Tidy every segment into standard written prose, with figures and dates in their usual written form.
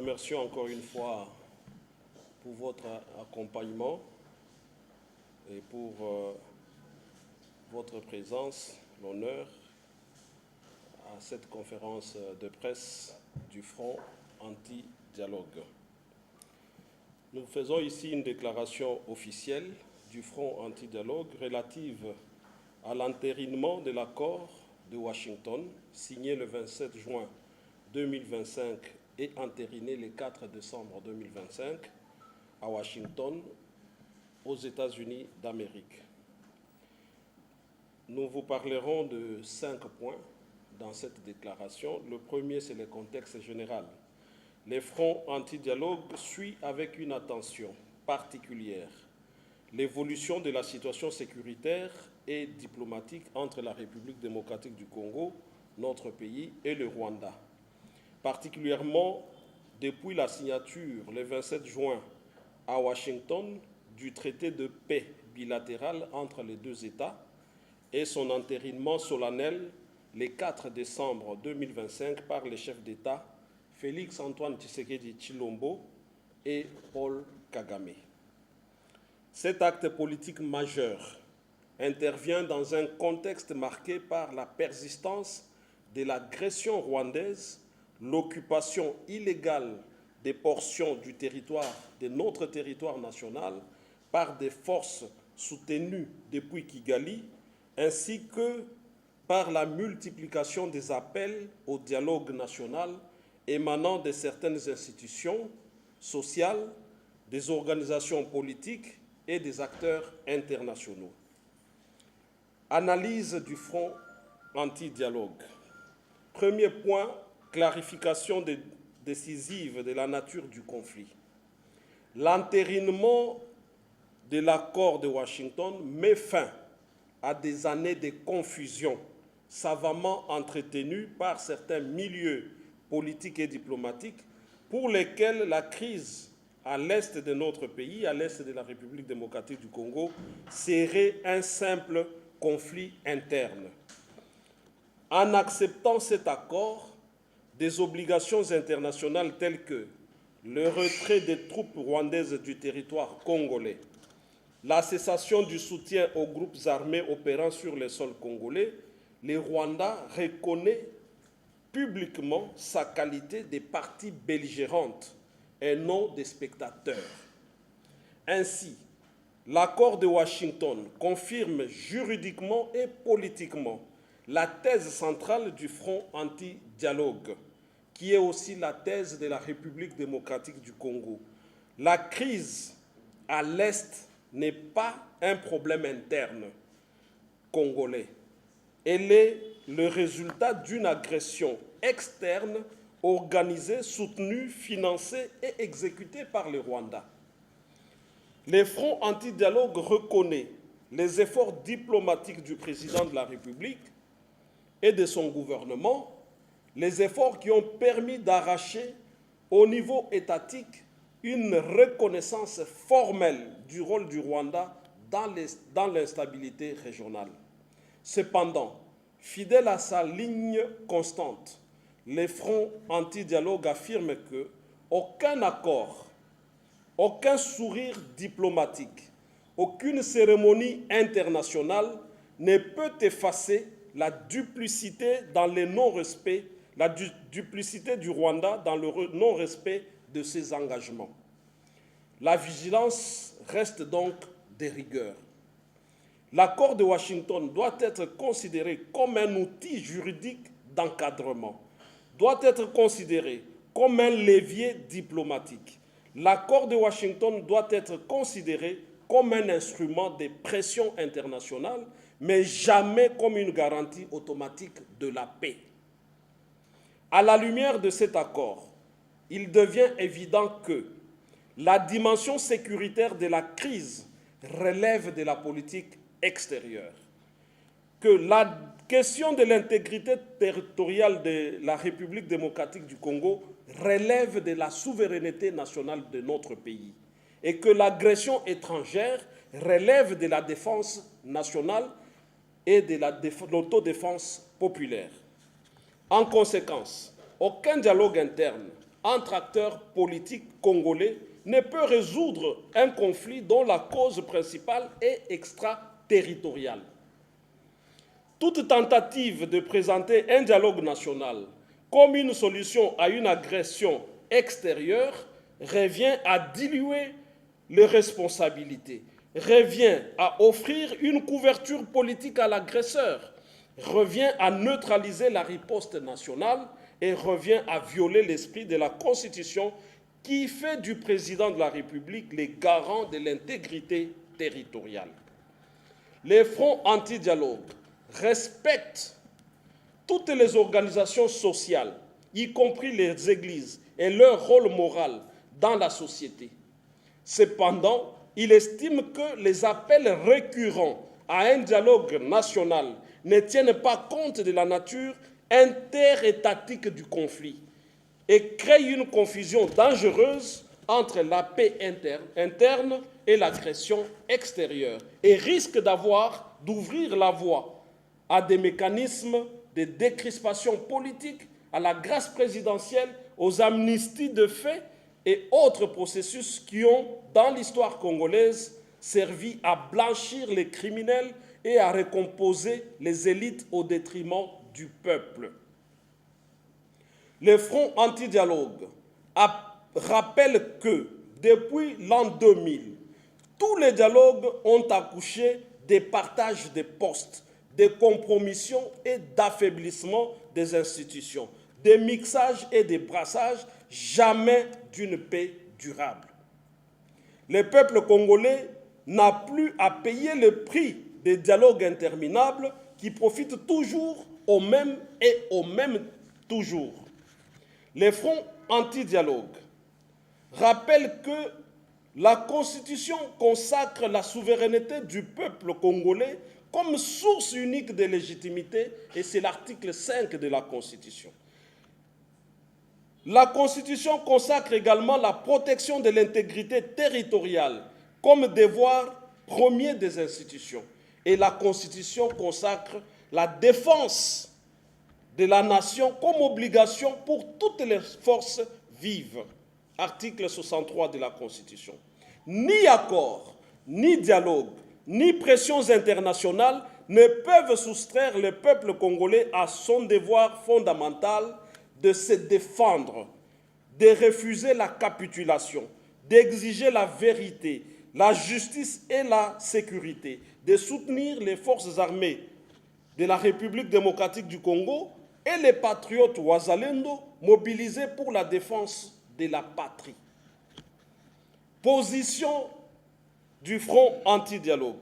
remercions encore une fois pour votre accompagnement et pour votre présence, l'honneur à cette conférence de presse du Front anti-dialogue. Nous faisons ici une déclaration officielle du Front anti-dialogue relative à l'entérinement de l'accord de Washington, signé le 27 juin 2025 et entériné le 4 décembre 2025 à Washington, aux États-Unis d'Amérique. Nous vous parlerons de 5 points dans cette déclaration. Le premier, c'est le contexte général. Le Front anti-dialogue suit avec une attention particulière l'évolution de la situation sécuritaire et diplomatique entre la République démocratique du Congo, notre pays, et le Rwanda. Particulièrement depuis la signature le 27 juin à Washington du traité de paix bilatéral entre les deux États et son entérinement solennel le 4 décembre 2025 par les chefs d'État Félix Antoine Tshisekedi Tshilombo et Paul Kagame. Cet acte politique majeur intervient dans un contexte marqué par la persistance de l'agression rwandaise, l'occupation illégale des portions du territoire, de notre territoire national, par des forces soutenues depuis Kigali, ainsi que par la multiplication des appels au dialogue national émanant de certaines institutions sociales, des organisations politiques et des acteurs internationaux. Analyse du Front anti-dialogue. Premier point, clarification décisive de la nature du conflit. L'entérinement de l'accord de Washington met fin à des années de confusion savamment entretenues par certains milieux politiques et diplomatiques pour lesquels la crise à l'est de notre pays, à l'est de la République démocratique du Congo, serait un simple conflit interne. En acceptant cet accord, des obligations internationales telles que le retrait des troupes rwandaises du territoire congolais, la cessation du soutien aux groupes armés opérant sur le sol congolais, le Rwanda reconnaît publiquement sa qualité de partie belligérante et non des spectateurs. Ainsi, l'accord de Washington confirme juridiquement et politiquement la thèse centrale du Front anti-dialogue, qui est aussi la thèse de la République démocratique du Congo. La crise à l'Est n'est pas un problème interne congolais. Elle est le résultat d'une agression externe organisée, soutenue, financée et exécutée par le Rwanda. Le Front anti-dialogue reconnaît les efforts diplomatiques du président de la République et de son gouvernement, les efforts qui ont permis d'arracher au niveau étatique une reconnaissance formelle du rôle du Rwanda dans l'instabilité régionale. Cependant, fidèle à sa ligne constante, le Front anti-dialogue affirme qu'aucun accord, aucun sourire diplomatique, aucune cérémonie internationale ne peut effacer la duplicité dans le non-respect, la duplicité du Rwanda dans le non-respect de ses engagements. La vigilance reste donc de rigueur. L'accord de Washington doit être considéré comme un outil juridique d'encadrement, doit être considéré comme un levier diplomatique. L'accord de Washington doit être considéré comme un instrument de pression internationale, mais jamais comme une garantie automatique de la paix. À la lumière de cet accord, il devient évident que la dimension sécuritaire de la crise relève de la politique extérieure, que la question de l'intégrité territoriale de la République démocratique du Congo relève de la souveraineté nationale de notre pays et que l'agression étrangère relève de la défense nationale et de l'autodéfense populaire. En conséquence, aucun dialogue interne entre acteurs politiques congolais ne peut résoudre un conflit dont la cause principale est extraterritoriale. Toute tentative de présenter un dialogue national comme une solution à une agression extérieure revient à diluer les responsabilités, revient à offrir une couverture politique à l'agresseur, revient à neutraliser la riposte nationale et revient à violer l'esprit de la Constitution qui fait du président de la République les garants de l'intégrité territoriale. Les fronts anti-dialogue respectent toutes les organisations sociales, y compris les églises, et leur rôle moral dans la société. Cependant, il estime que les appels récurrents à un dialogue national ne tiennent pas compte de la nature interétatique du conflit et créent une confusion dangereuse entre la paix interne et l'agression extérieure et risquent d'ouvrir la voie à des mécanismes de décrispation politique, à la grâce présidentielle, aux amnisties de fait et autres processus qui ont, dans l'histoire congolaise, servi à blanchir les criminels et à recomposer les élites au détriment du peuple. Le Front anti-dialogue rappelle que, depuis l'an 2000, tous les dialogues ont accouché des partages de postes, des compromissions et d'affaiblissement des institutions, des mixages et des brassages, jamais d'une paix durable. Le peuple congolais n'a plus à payer le prix des dialogues interminables qui profitent toujours aux mêmes et aux mêmes toujours. Les fronts anti-dialogue rappellent que la Constitution consacre la souveraineté du peuple congolais comme source unique de légitimité, et c'est l'article 5 de la Constitution. La Constitution consacre également la protection de l'intégrité territoriale comme devoir premier des institutions. Et la Constitution consacre la défense de la nation comme obligation pour toutes les forces vives. Article 63 de la Constitution. Ni accord, ni dialogue, ni pressions internationales ne peuvent soustraire le peuple congolais à son devoir fondamental de se défendre, de refuser la capitulation, d'exiger la vérité, la justice et la sécurité, de soutenir les forces armées de la République démocratique du Congo et les patriotes Wazalendo mobilisés pour la défense de la patrie. Position du Front anti-dialogue.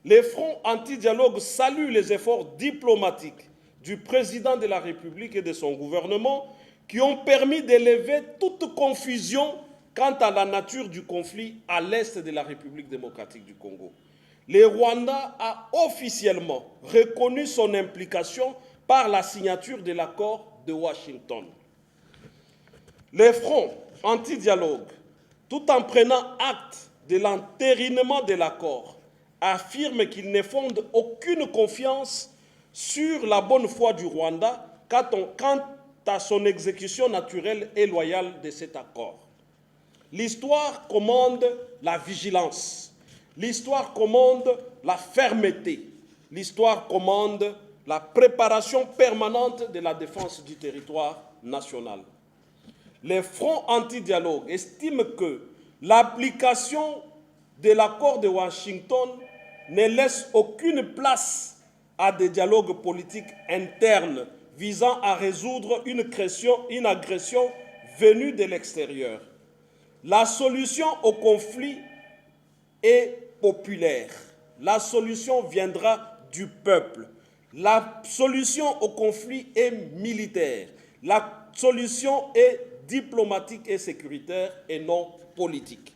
Les fronts anti-dialogue saluent les efforts diplomatiques du président de la République et de son gouvernement qui ont permis d'élever toute confusion quant à la nature du conflit à l'est de la République démocratique du Congo. Le Rwanda a officiellement reconnu son implication par la signature de l'accord de Washington. Les fronts anti-dialogue, tout en prenant acte de l'entérinement de l'accord, affirment qu'ils ne fondent aucune confiance sur la bonne foi du Rwanda quant à son exécution naturelle et loyale de cet accord. L'histoire commande la vigilance, l'histoire commande la fermeté, l'histoire commande la préparation permanente de la défense du territoire national. Les fronts anti-dialogue estiment que l'application de l'accord de Washington ne laisse aucune place à des dialogues politiques internes visant à résoudre une agression venue de l'extérieur. La solution au conflit est populaire. La solution viendra du peuple. La solution au conflit est militaire. La solution est diplomatique et sécuritaire et non politique.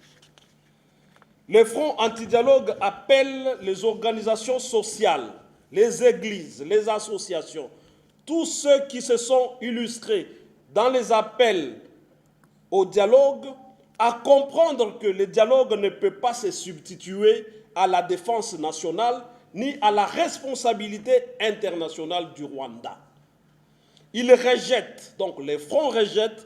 Le Front anti-dialogue appelle les organisations sociales, les églises, les associations, tous ceux qui se sont illustrés dans les appels au dialogue, à comprendre que le dialogue ne peut pas se substituer à la défense nationale ni à la responsabilité internationale du Rwanda. Ils rejettent, donc les fronts rejettent,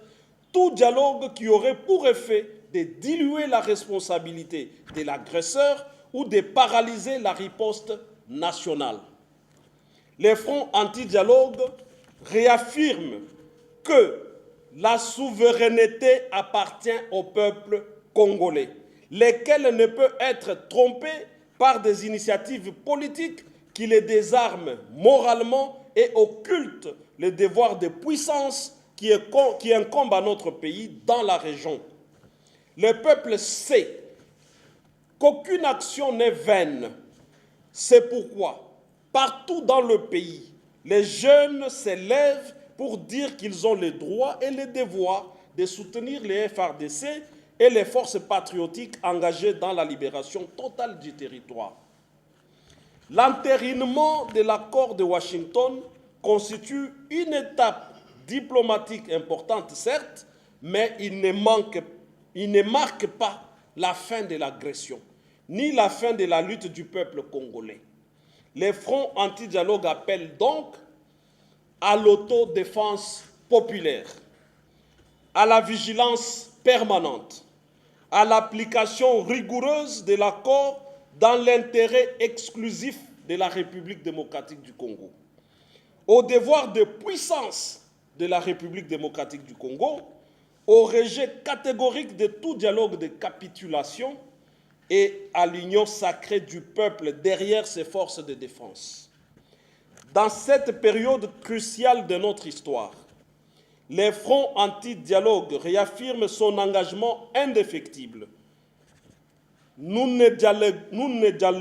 tout dialogue qui aurait pour effet de diluer la responsabilité de l'agresseur ou de paralyser la riposte nationale. Les fronts anti-dialogue réaffirment que la souveraineté appartient au peuple congolais, lesquels ne peut être trompés par des initiatives politiques qui les désarment moralement et occultent le devoir de puissance qui incombe à notre pays dans la région. Le peuple sait qu'aucune action n'est vaine. C'est pourquoi, partout dans le pays, les jeunes s'élèvent pour dire qu'ils ont le droit et le devoir de soutenir les FARDC et les forces patriotiques engagées dans la libération totale du territoire. L'entérinement de l'accord de Washington constitue une étape diplomatique importante, certes, mais il ne marque pas la fin de l'agression, ni la fin de la lutte du peuple congolais. Les fronts anti-dialogue appellent donc à l'autodéfense populaire, à la vigilance permanente, à l'application rigoureuse de l'accord dans l'intérêt exclusif de la République démocratique du Congo, au devoir de puissance de la République démocratique du Congo, au rejet catégorique de tout dialogue de capitulation et à l'union sacrée du peuple derrière ses forces de défense. Dans cette période cruciale de notre histoire, les fronts anti-dialogue réaffirment son engagement indéfectible. Nous ne dialoguons